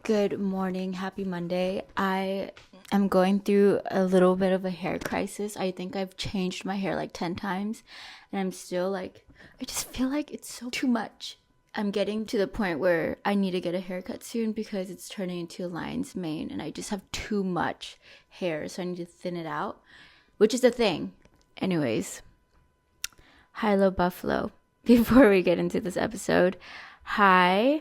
Good morning. Happy Monday. I am going through a little bit of a hair crisis. I think I've changed my hair like 10 times and I'm still like, I just feel like it's so too much. I'm getting to the point where I need to get a haircut soon because it's turning into a lion's mane and I just have too much hair. So I need to thin it out, which is a thing. Anyways, Hilo Buffalo. Before we get into this episode, hi.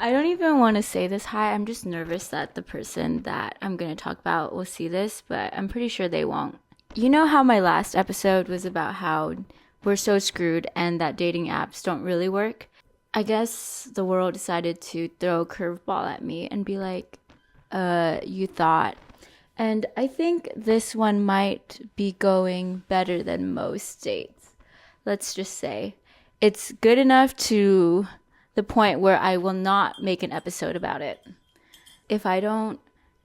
I don't even want to say this hi. I'm just nervous that the person that I'm going to talk about will see this, but I'm pretty sure they won't. You know how my last episode was about how we're so screwed and that dating apps don't really work? I guess the world decided to throw a curveball at me and be like, you thought. And I think this one might be going better than most dates. Let's just say it's good enough to the point where I will not make an episode about it. If I don't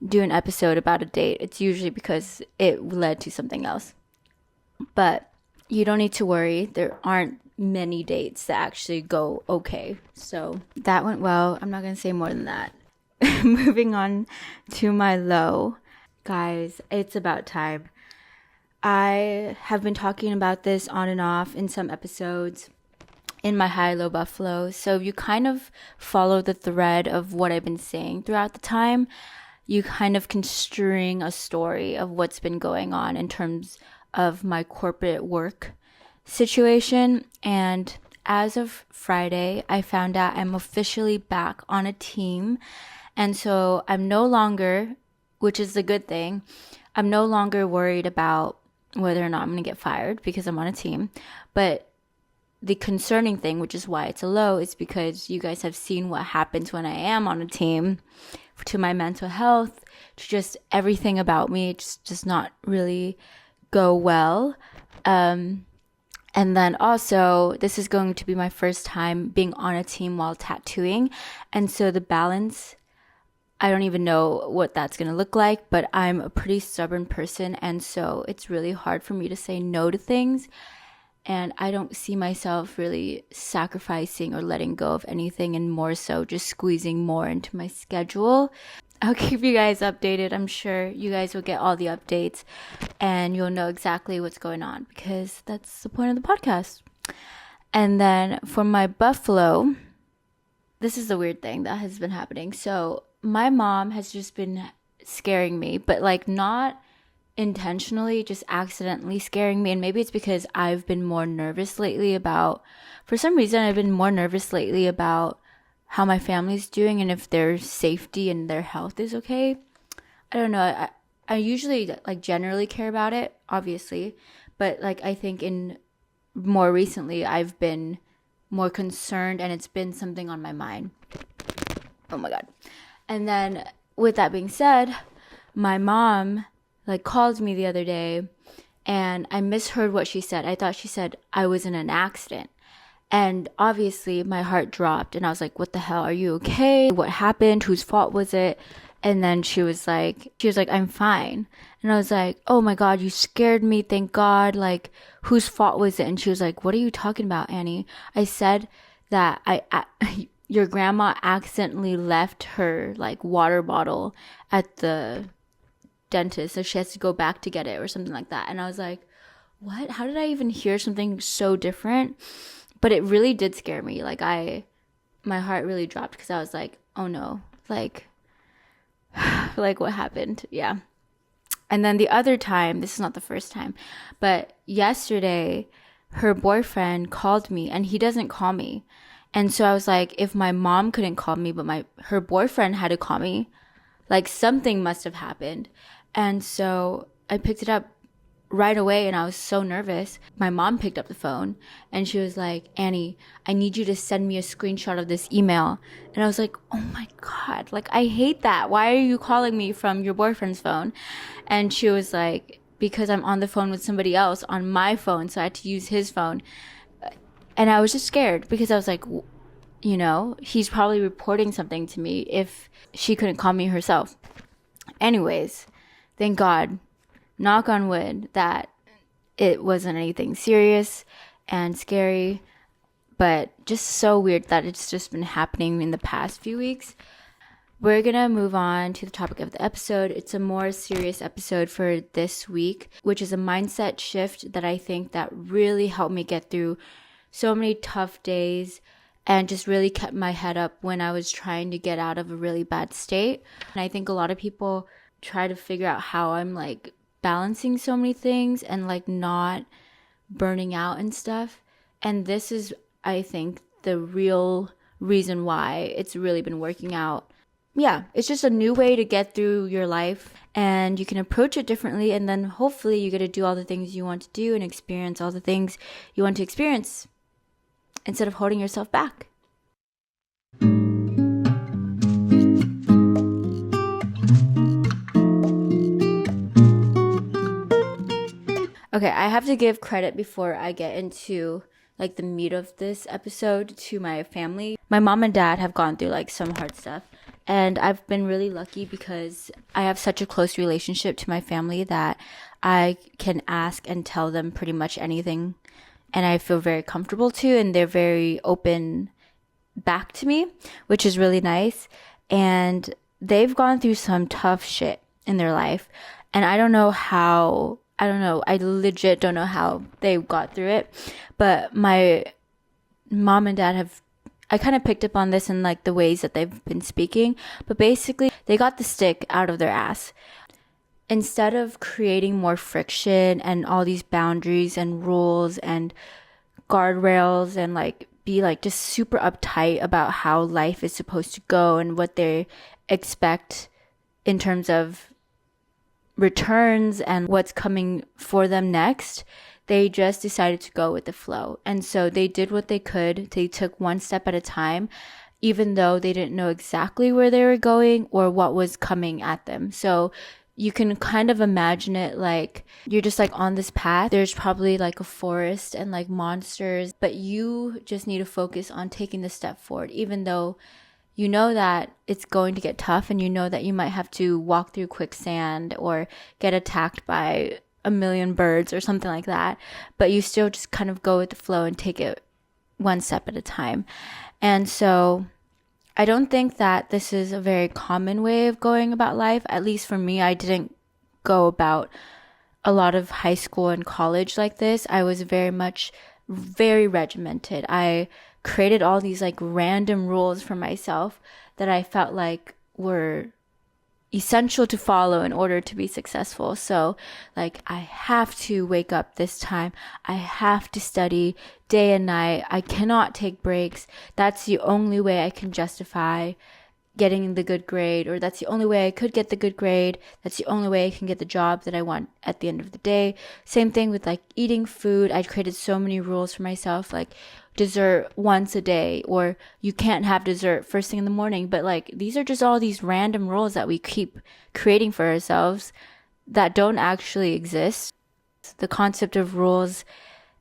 do an episode about a date, it's usually because it led to something else. But you don't need to worry. There aren't many dates that actually go okay. So that went well. I'm not going to say more than that. Moving on to my low. Guys, it's about time. I have been talking about this on and off in some episodes in my Hilo Buffalo. So if you kind of follow the thread of what I've been saying throughout the time, you kind of can string a story of what's been going on in terms of my corporate work situation. And as of Friday, I found out I'm officially back on a team. And so I'm no longer, which is a good thing, I'm no longer worried about whether or not I'm going to get fired because I'm on a team. But the concerning thing, which is why it's a low, is because you guys have seen what happens when I am on a team to my mental health, to just everything about me. It just does not really go well. And then also, this is going to be my first time being on a team while tattooing. And so the balance, I don't even know what that's going to look like, but I'm a pretty stubborn person. And so it's really hard for me to say no to things. And I don't see myself really sacrificing or letting go of anything, and more so just squeezing more into my schedule. I'll keep you guys updated. I'm sure you guys will get all the updates and you'll know exactly what's going on because that's the point of the podcast. And then for my Buffalo, this is the weird thing that has been happening. So my mom has just been scaring me, but like not intentionally, just accidentally scaring me. And maybe it's because I've been more nervous lately about, for some reason, I've been more nervous lately about how my family's doing and if their safety and their health is okay. I don't know. I usually like generally care about it, obviously, but like I think in more recently, I've been more concerned and it's been something on my mind. Oh my God. And then with that being said, my mom like called me the other day and I misheard what she said. I thought she said I was in an accident. And obviously my heart dropped and I was like, what the hell? Are you okay? What happened? Whose fault was it? And then she was like, I'm fine. And I was like, oh my God, you scared me. Thank God. Like, whose fault was it? And she was like, what are you talking about, Annie? I said that your grandma accidentally left her like water bottle at the dentist, so she has to go back to get it or something like that. And I was like, what? How did I even hear something so different? But it really did scare me. Like my heart really dropped because I was like, oh no, like what happened? Yeah. And then the other time, this is not the first time, but yesterday her boyfriend called me and he doesn't call me. And so I was like, if my mom couldn't call me, but her boyfriend had to call me, like something must have happened. And so I picked it up right away and I was so nervous. My mom picked up the phone and she was like, Annie, I need you to send me a screenshot of this email. And I was like, oh my God, like I hate that. Why are you calling me from your boyfriend's phone? And she was like, because I'm on the phone with somebody else on my phone. So I had to use his phone. And I was just scared because I was like, you know, he's probably reporting something to me if she couldn't call me herself. Anyways, thank God, knock on wood, that it wasn't anything serious and scary. but just so weird that it's just been happening in the past few weeks. We're gonna move on to the topic of the episode. It's a more serious episode for this week, which is a mindset shift that I think that really helped me get through so many tough days and just really kept my head up when I was trying to get out of a really bad state. And I think a lot of people try to figure out how I'm like balancing so many things and like not burning out and stuff. And this is, I think, the real reason why it's really been working out. Yeah, it's just a new way to get through your life, and you can approach it differently, and then hopefully you get to do all the things you want to do and experience all the things you want to experience instead of holding yourself back. Okay, I have to give credit before I get into like the meat of this episode to my family. My mom and dad have gone through like some hard stuff, and I've been really lucky because I have such a close relationship to my family that I can ask and tell them pretty much anything, and I feel very comfortable to, and they're very open back to me, which is really nice. And they've gone through some tough shit in their life, and I legit don't know how they got through it, but my mom and dad I kind of picked up on this in like the ways that they've been speaking, but basically they got the stick out of their ass. Instead of creating more friction and all these boundaries and rules and guardrails and like be like just super uptight about how life is supposed to go and what they expect in terms of returns and what's coming for them next, they just decided to go with the flow. And so they did what they could. They took one step at a time, even though they didn't know exactly where they were going or what was coming at them. So you can kind of imagine it like you're just like on this path. There's probably like a forest and like monsters, but you just need to focus on taking the step forward, even though you know that it's going to get tough and you know that you might have to walk through quicksand or get attacked by a million birds or something like that. But you still just kind of go with the flow and take it one step at a time. And so I don't think that this is a very common way of going about life. At least for me, I didn't go about a lot of high school and college like this. I was very regimented. I created all these like random rules for myself that I felt like were essential to follow in order to be successful. So like I have to wake up this time. I have to study day and night. I cannot take breaks. That's the only way I can justify getting the good grade, or that's the only way I could get the good grade. That's the only way I can get the job that I want at the end of the day. Same thing with like eating food. I created so many rules for myself, like dessert once a day, or you can't have dessert first thing in the morning. But like these are just all these random rules that we keep creating for ourselves that don't actually exist. The concept of rules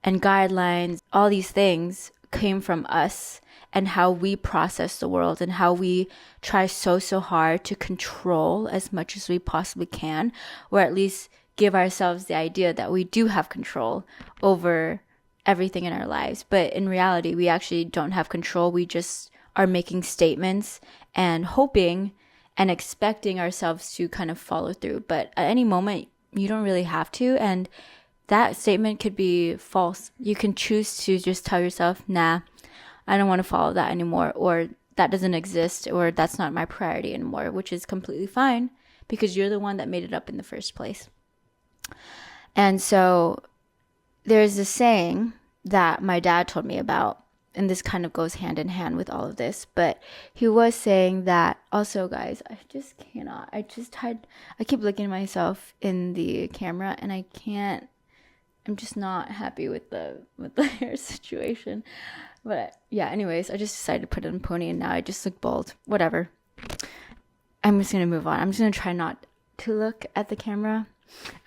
and guidelines, all these things came from us and how we process the world and how we try so hard to control as much as we possibly can, or at least give ourselves the idea that we do have control over everything in our lives. But in reality, we actually don't have control. We just are making statements and hoping and expecting ourselves to kind of follow through. But at any moment, you don't really have to. And that statement could be false. You can choose to just tell yourself, nah, I don't want to follow that anymore, or that doesn't exist, or that's not my priority anymore, which is completely fine because you're the one that made it up in the first place. And so there's this saying that my dad told me about, and this kind of goes hand in hand with all of this, but he was saying that also, guys, I just cannot. I keep looking at myself in the camera and I'm just not happy with the hair situation. But yeah, anyways, I just decided to put it in a pony and now I just look bald. Whatever. I'm just going to move on. I'm just going to try not to look at the camera.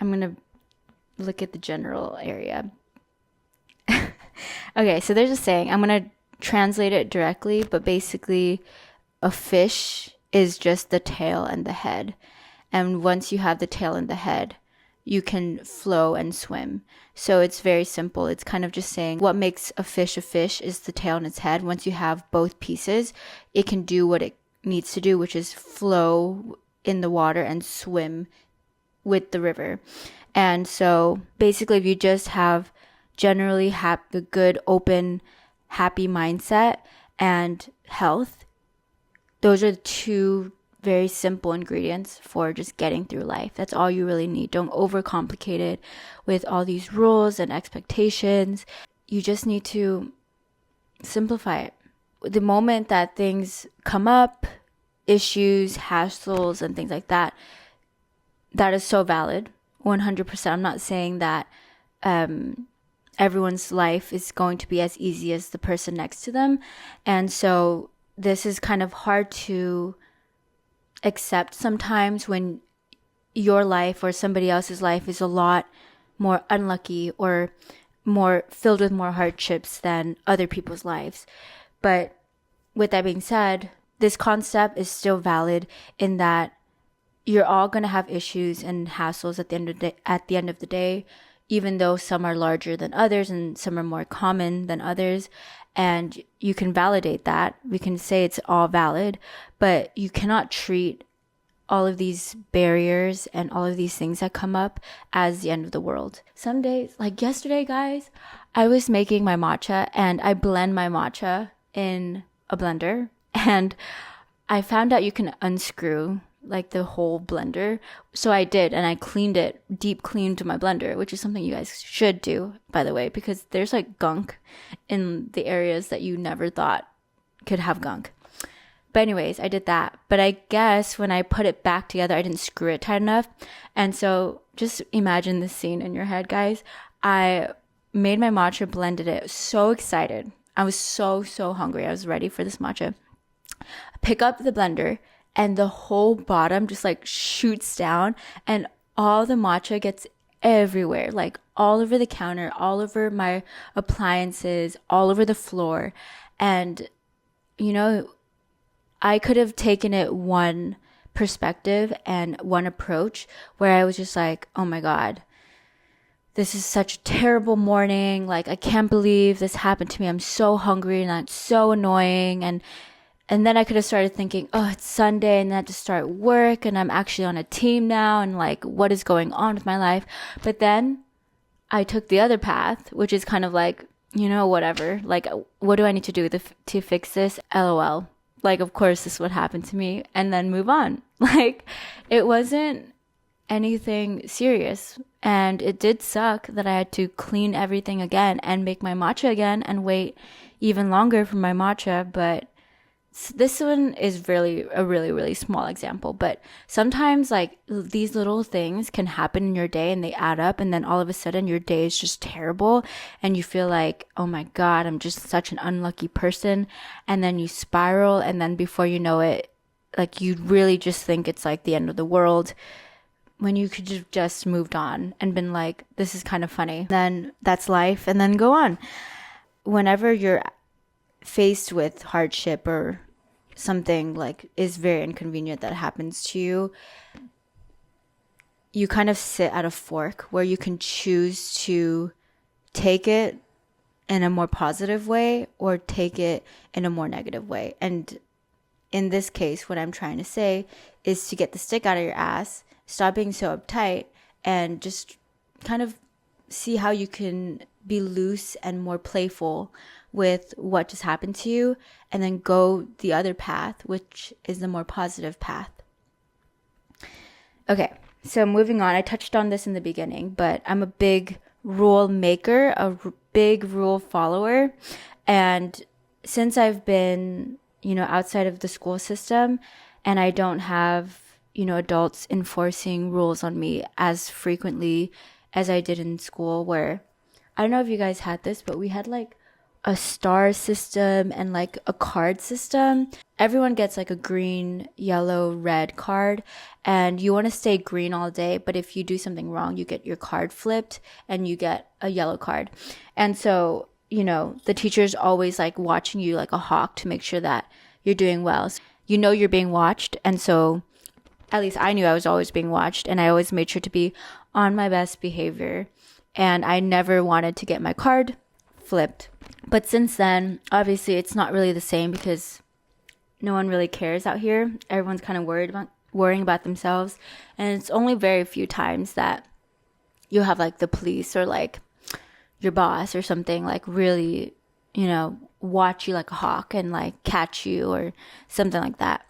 I'm going to look at the general area. Okay, so there's a saying. I'm going to translate it directly, but basically a fish is just the tail and the head. And once you have the tail and the head, you can flow and swim. So it's very simple. It's kind of just saying what makes a fish is the tail and its head. Once you have both pieces, it can do what it needs to do, which is flow in the water and swim with the river. And so basically, if you just have generally a good, open, happy mindset and health, those are the two very simple ingredients for just getting through life. That's all you really need. Don't overcomplicate it with all these rules and expectations. You just need to simplify it. The moment that things come up, issues, hassles, and things like that, that is so valid. 100%. I'm not saying that everyone's life is going to be as easy as the person next to them. And so this is kind of hard to accept sometimes when your life or somebody else's life is a lot more unlucky or more filled with more hardships than other people's lives. But with that being said, this concept is still valid in that you're all going to have issues and hassles at the end of the day, even though some are larger than others and some are more common than others. And you can validate that. We can say it's all valid, but you cannot treat all of these barriers and all of these things that come up as the end of the world. Some days, like yesterday, guys, I was making my matcha and I blend my matcha in a blender, and I found out you can unscrew like the whole blender. So I did, and I deep cleaned my blender, which is something you guys should do, by the way, because there's like gunk in the areas that you never thought could have gunk. But anyways, I did that. But I guess when I put it back together, I didn't screw it tight enough. And so just imagine this scene in your head, guys. I made my matcha, blended it, so excited. I was so hungry. I was ready for this matcha. Pick up the blender, and the whole bottom just like shoots down, and all the matcha gets everywhere, like all over the counter, all over my appliances, all over the floor. And, you know, I could have taken it one perspective and one approach where I was just like, oh my God, this is such a terrible morning. Like, I can't believe this happened to me. I'm so hungry and that's so annoying. And then I could have started thinking, oh, it's Sunday and I have to start work and I'm actually on a team now and like, what is going on with my life? But then I took the other path, which is kind of like, you know, whatever. Like, what do I need to do to fix this? LOL. Like, of course, this would happen to me, and then move on. Like, it wasn't anything serious. And it did suck that I had to clean everything again and make my matcha again and wait even longer for my matcha. But this one is really a really small example, but sometimes like these little things can happen in your day and they add up, and then all of a sudden your day is just terrible and you feel like, oh my God, I'm just such an unlucky person. And then you spiral, and then before you know it, like you really just think it's like the end of the world, when you could have just moved on and been like, this is kind of funny. Then that's life, and then go on. Whenever you're faced with hardship or something like is very inconvenient that happens to you, you kind of sit at a fork where you can choose to take it in a more positive way or take it in a more negative way. And in this case, what I'm trying to say is to get the stick out of your ass, stop being so uptight, and just kind of see how you can be loose and more playful with what just happened to you, and then go the other path, which is the more positive path. Okay, so moving on. I touched on this in the beginning, but I'm a big rule maker, big rule follower. And since I've been, outside of the school system, and I don't have, adults enforcing rules on me as frequently as I did in school, where, I don't know if you guys had this, but we had like a star system and like a card system. Everyone gets like a green, yellow, red card, and you want to stay green all day, but if you do something wrong, you get your card flipped and you get a yellow card. And so, the teacher's always like watching you like a hawk to make sure that you're doing well. So, you're being watched, and so at least I knew I was always being watched, and I always made sure to be on my best behavior, and I never wanted to get my card flipped. But since then, obviously it's not really the same because no one really cares out here. Everyone's kind of worrying about themselves, and it's only very few times that you'll have like the police or like your boss or something like really, watch you like a hawk and like catch you or something like that.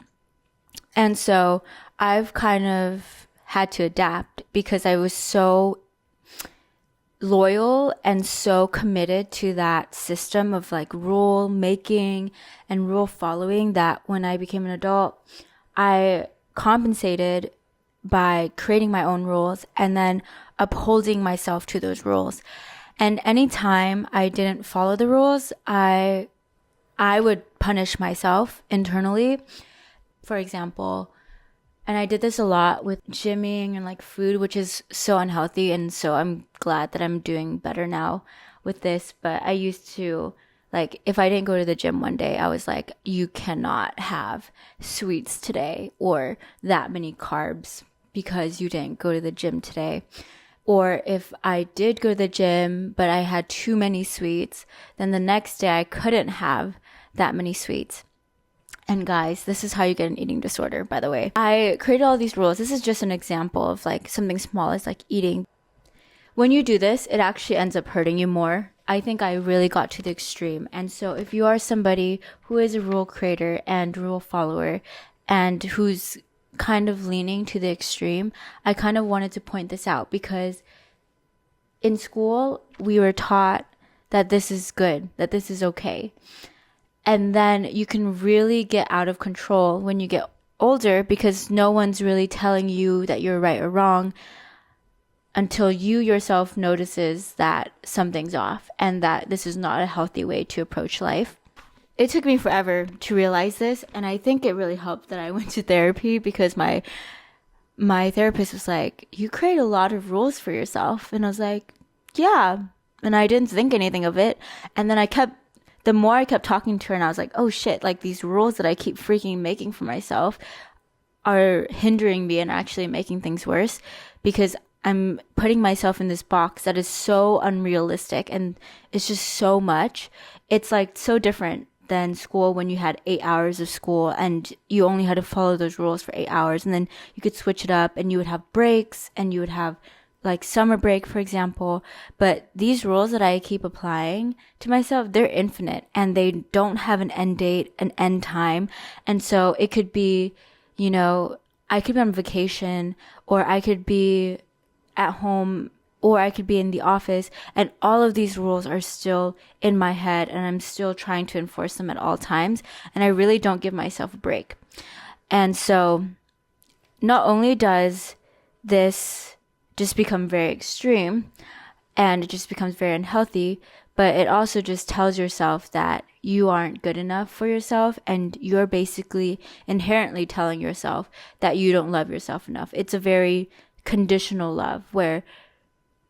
And so I've kind of had to adapt because I was so loyal and so committed to that system of like rule making and rule following that when I became an adult, I compensated by creating my own rules and then upholding myself to those rules. And anytime I didn't follow the rules, I would punish myself internally. For example, and I did this a lot with gymming and like food, which is so unhealthy. And so I'm glad that I'm doing better now with this. But I used to, like, if I didn't go to the gym one day, I was like, you cannot have sweets today or that many carbs because you didn't go to the gym today. Or if I did go to the gym, but I had too many sweets, then the next day I couldn't have that many sweets. And guys, this is how you get an eating disorder, by the way. I created all these rules. This is just an example of like something small as like eating. When you do this, it actually ends up hurting you more. I think I really got to the extreme. And so if you are somebody who is a rule creator and rule follower and who's kind of leaning to the extreme, I kind of wanted to point this out because in school, we were taught that this is good, that this is okay. And then you can really get out of control when you get older because no one's really telling you that you're right or wrong until you yourself notices that something's off and that this is not a healthy way to approach life. It took me forever to realize this, and I think it really helped that I went to therapy because my therapist was like, you create a lot of rules for yourself. And I was like, yeah. And I didn't think anything of it. And then the more I kept talking to her and I was like, oh shit, like these rules that I keep freaking making for myself are hindering me and actually making things worse because I'm putting myself in this box that is so unrealistic and it's just so much. It's like so different than school when you had 8 hours of school and you only had to follow those rules for 8 hours and then you could switch it up and you would have breaks and you would have like summer break, for example. But these rules that I keep applying to myself, they're infinite and they don't have an end date, an end time. And so it could be, I could be on vacation or I could be at home or I could be in the office and all of these rules are still in my head and I'm still trying to enforce them at all times. And I really don't give myself a break. And so not only does this just become very extreme and it just becomes very unhealthy, but it also just tells yourself that you aren't good enough for yourself and you're basically inherently telling yourself that you don't love yourself enough. It's a very conditional love where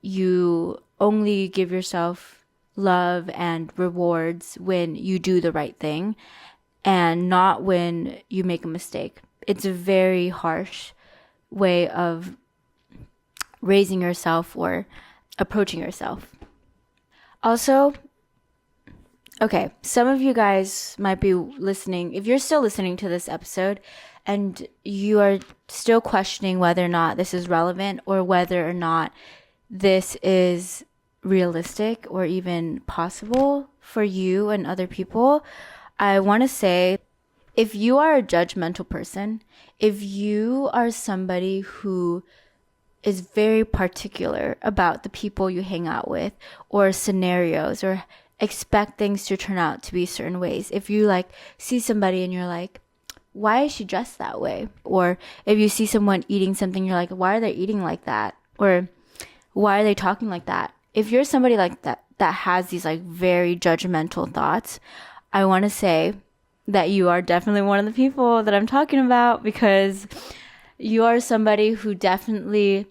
you only give yourself love and rewards when you do the right thing and not when you make a mistake. It's a very harsh way of raising yourself or approaching yourself. Also, okay, some of you guys might be listening, if you're still listening to this episode and you are still questioning whether or not this is relevant or whether or not this is realistic or even possible for you and other people, I want to say, if you are a judgmental person, if you are somebody who is very particular about the people you hang out with or scenarios or expect things to turn out to be certain ways, if you like see somebody and you're like, why is she dressed that way? Or if you see someone eating something, you're like, why are they eating like that? Or why are they talking like that? If you're somebody like that has these like very judgmental thoughts, I want to say that you are definitely one of the people that I'm talking about, because you are somebody who definitely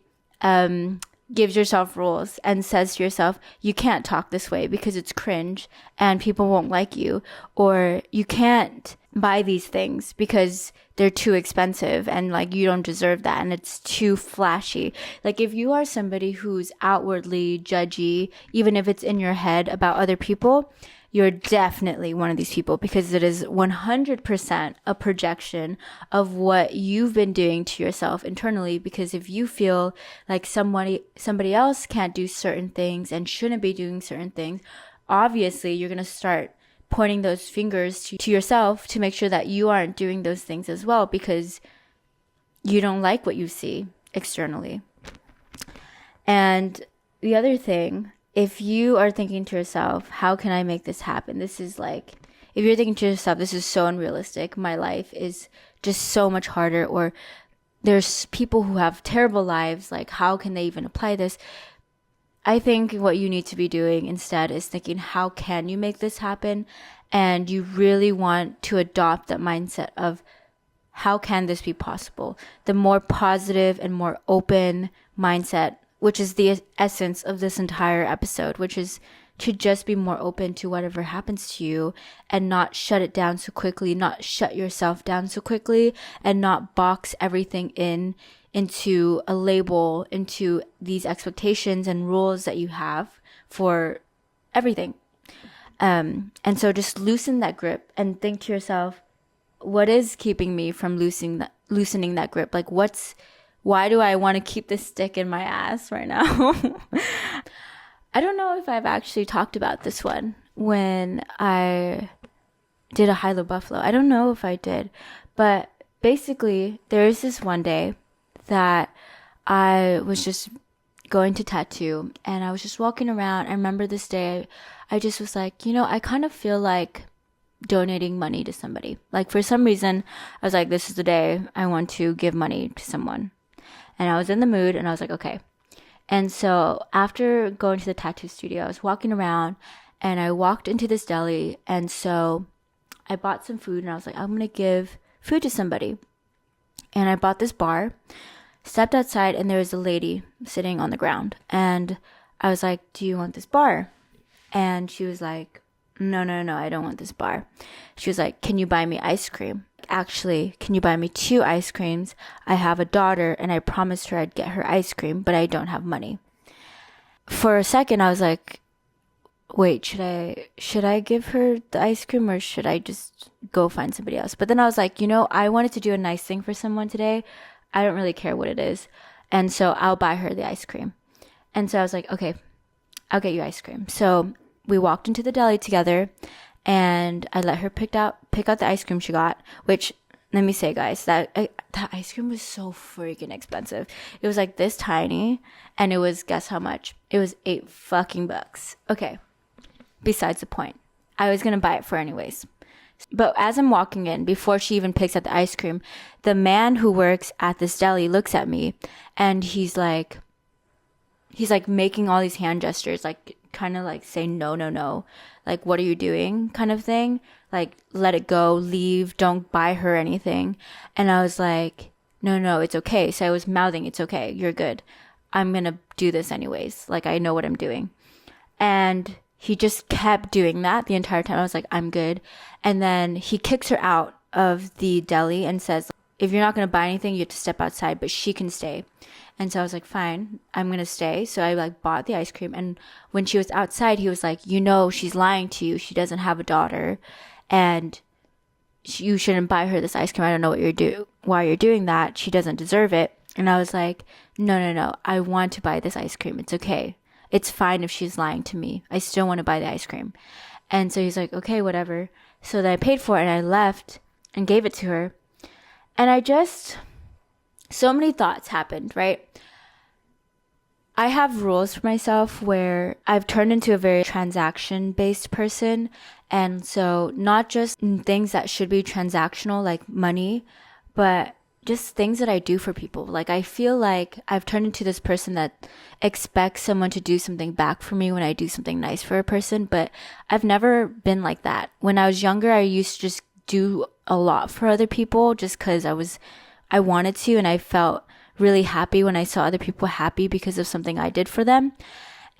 gives yourself rules and says to yourself, you can't talk this way because it's cringe and people won't like you, or you can't buy these things because they're too expensive and like you don't deserve that and it's too flashy. Like if you are somebody who's outwardly judgy, even if it's in your head about other people, you're definitely one of these people, because it is 100% a projection of what you've been doing to yourself internally. Because if you feel like somebody else can't do certain things and shouldn't be doing certain things, obviously you're going to start pointing those fingers to yourself to make sure that you aren't doing those things as well, because you don't like what you see externally. And the other thing, if you are thinking to yourself, how can I make this happen? This is like, if you're thinking to yourself, this is so unrealistic. My life is just so much harder. Or there's people who have terrible lives. Like, how can they even apply this? I think what you need to be doing instead is thinking, how can you make this happen? And you really want to adopt that mindset of, how can this be possible? The more positive and more open mindset, which is the essence of this entire episode, which is to just be more open to whatever happens to you and not shut it down so quickly, not shut yourself down so quickly, and not box everything into a label, into these expectations and rules that you have for everything. And so just loosen that grip and think to yourself, what is keeping me from loosening that grip? Like, why do I want to keep this stick in my ass right now? I don't know if I've actually talked about this one when I did a high-low buffalo. I don't know if I did, but basically there is this one day that I was just going to tattoo and I was just walking around. I remember this day, I just was like, I kind of feel like donating money to somebody. Like for some reason, I was like, this is the day I want to give money to someone. And I was in the mood and I was like, okay. And so after going to the tattoo studio, I was walking around and I walked into this deli. And so I bought some food and I was like, I'm going to give food to somebody. And I bought this bar, stepped outside, and there was a lady sitting on the ground. And I was like, do you want this bar? And she was like, no, I don't want this bar. She was like, can you buy me ice cream? Actually, can you buy me 2 ice creams? I have a daughter and I promised her I'd get her ice cream, but I don't have money. For a second, I was like, wait, should I give her the ice cream or should I just go find somebody else? But then I was like, I wanted to do a nice thing for someone today. I don't really care what it is. And so I'll buy her the ice cream. And so I was like, okay, I'll get you ice cream. So we walked into the deli together and I let her pick out the ice cream she got, which, let me say, guys, that ice cream was so freaking expensive. It was like this tiny and it was, guess how much? It was $8 Okay. Besides the point. I was going to buy it for anyways. But as I'm walking in, before she even picks up the ice cream, the man who works at this deli looks at me and he's like making all these hand gestures, like kind of like saying, no. Like, what are you doing? Kind of thing. Like, let it go, leave, don't buy her anything. And I was like, no, it's okay. So I was mouthing, it's okay, you're good. I'm going to do this anyways. Like, I know what I'm doing. And he just kept doing that the entire time. I was like, I'm good. And then he kicks her out of the deli and says, if you're not going to buy anything, you have to step outside, but she can stay. And so I was like, fine, I'm going to stay. So I bought the ice cream. And when she was outside, he was like, she's lying to you. She doesn't have a daughter and you shouldn't buy her this ice cream. I don't know why you're doing that. She doesn't deserve it. And I was like, no. I want to buy this ice cream. It's okay. It's fine if she's lying to me. I still want to buy the ice cream. And so he's like, okay, whatever. So then I paid for it and I left and gave it to her. And so many thoughts happened, right? I have rules for myself where I've turned into a very transaction-based person. And so not just things that should be transactional, like money, but just things that I do for people. Like, I feel like I've turned into this person that expects someone to do something back for me when I do something nice for a person. But I've never been like that. When I was younger, I used to just do a lot for other people just because I wanted to, and I felt really happy when I saw other people happy because of something I did for them.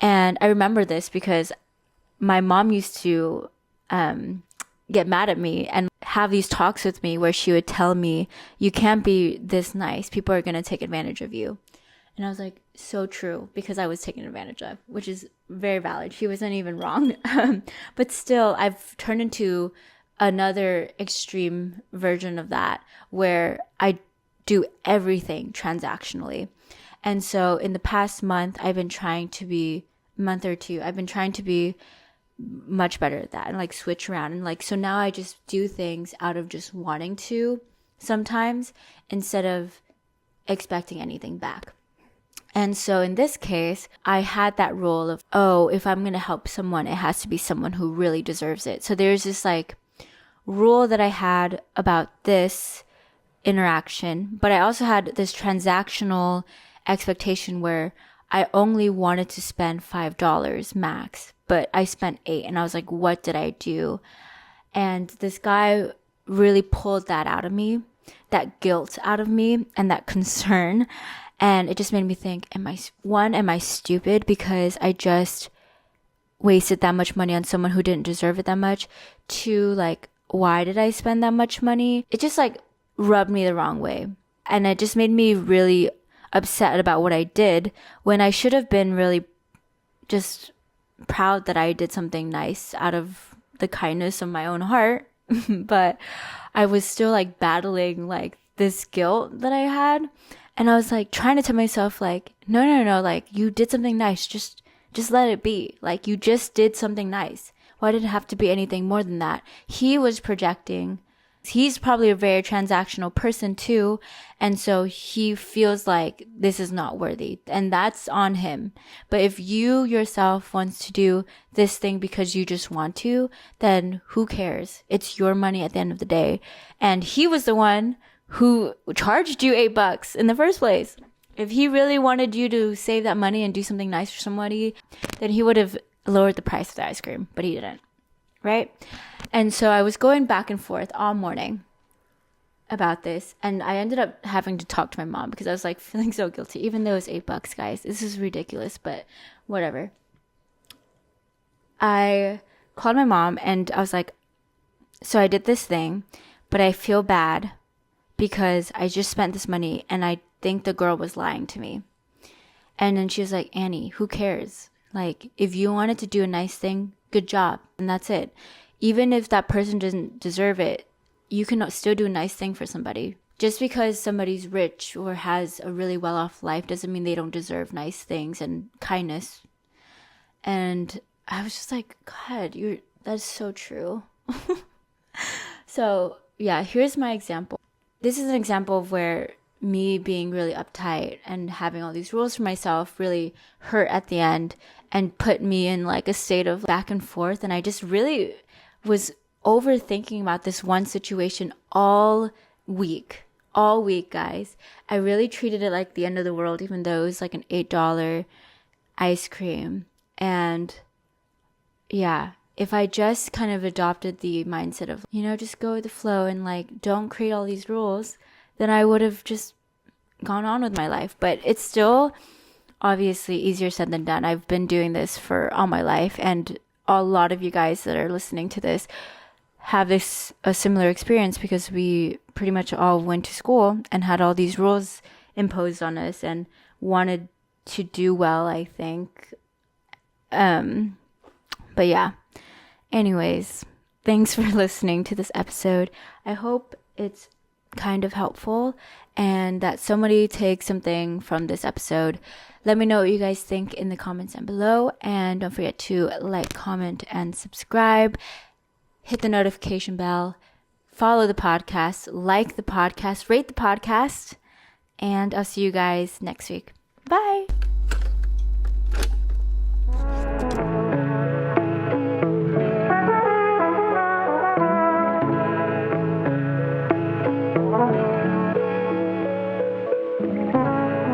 And I remember this because my mom used to get mad at me and have these talks with me where she would tell me, you can't be this nice. People are going to take advantage of you. And I was like, so true, because I was taken advantage of, which is very valid. She wasn't even wrong. But still, I've turned into another extreme version of that where I do everything transactionally. And so in the past month or two, I've been trying to be much better at that and like switch around. And like, so now I just do things out of just wanting to sometimes instead of expecting anything back. And so in this case, I had that rule of, oh, if I'm going to help someone, it has to be someone who really deserves it. So there's this like rule that I had about this interaction, but I also had this transactional expectation where I only wanted to spend $5 max, but I spent $8, and I was like, what did I do? And this guy really pulled that out of me, that guilt out of me, and that concern. And it just made me think, am I stupid because I just wasted that much money on someone who didn't deserve it that much? Two, like, why did I spend that much money? It just like rubbed me the wrong way. And it just made me really upset about what I did when I should have been really just proud that I did something nice out of the kindness of my own heart. But I was still like battling like this guilt that I had. And I was like trying to tell myself like, no, like you did something nice. Just let it be. Like you just did something nice. Why did it have to be anything more than that? He was projecting. He's probably a very transactional person too. And so he feels like this is not worthy, and that's on him. But if you yourself wants to do this thing because you just want to, then who cares? It's your money at the end of the day. And he was the one who charged you $8 in the first place. If he really wanted you to save that money and do something nice for somebody, then he would have lowered the price of the ice cream, but he didn't, right? And so I was going back and forth all morning about this, and I ended up having to talk to my mom because I was like feeling so guilty, even though it was $8, guys. This is ridiculous, but whatever. I called my mom and I was like, so I did this thing, but I feel bad because I just spent this money and I think the girl was lying to me. And then she was like, Annie, who cares? Like, if you wanted to do a nice thing, good job. And that's it. Even if that person doesn't deserve it, you can still do a nice thing for somebody. Just because somebody's rich or has a really well-off life doesn't mean they don't deserve nice things and kindness. And I was just like, God, that's so true. So, yeah, here's my example. This is an example of where me being really uptight and having all these rules for myself really hurt at the end and put me in like a state of back and forth. And I just really was overthinking about this one situation all week, guys. I really treated it like the end of the world, even though it was like an $8 ice cream. And yeah, if I just kind of adopted the mindset of, just go with the flow and like, don't create all these rules, then I would have just gone on with my life. But it's still obviously easier said than done. I've been doing this for all my life, and a lot of you guys that are listening to this have a similar experience because we pretty much all went to school and had all these rules imposed on us and wanted to do well, I think. But yeah. Anyways, thanks for listening to this episode. I hope it's kind of helpful and that somebody takes something from this episode. Let me know what you guys think in the comments down below, and don't forget to like, comment, and subscribe. Hit the notification bell, follow the podcast, like the podcast, rate the podcast, and I'll see you guys next week. Bye.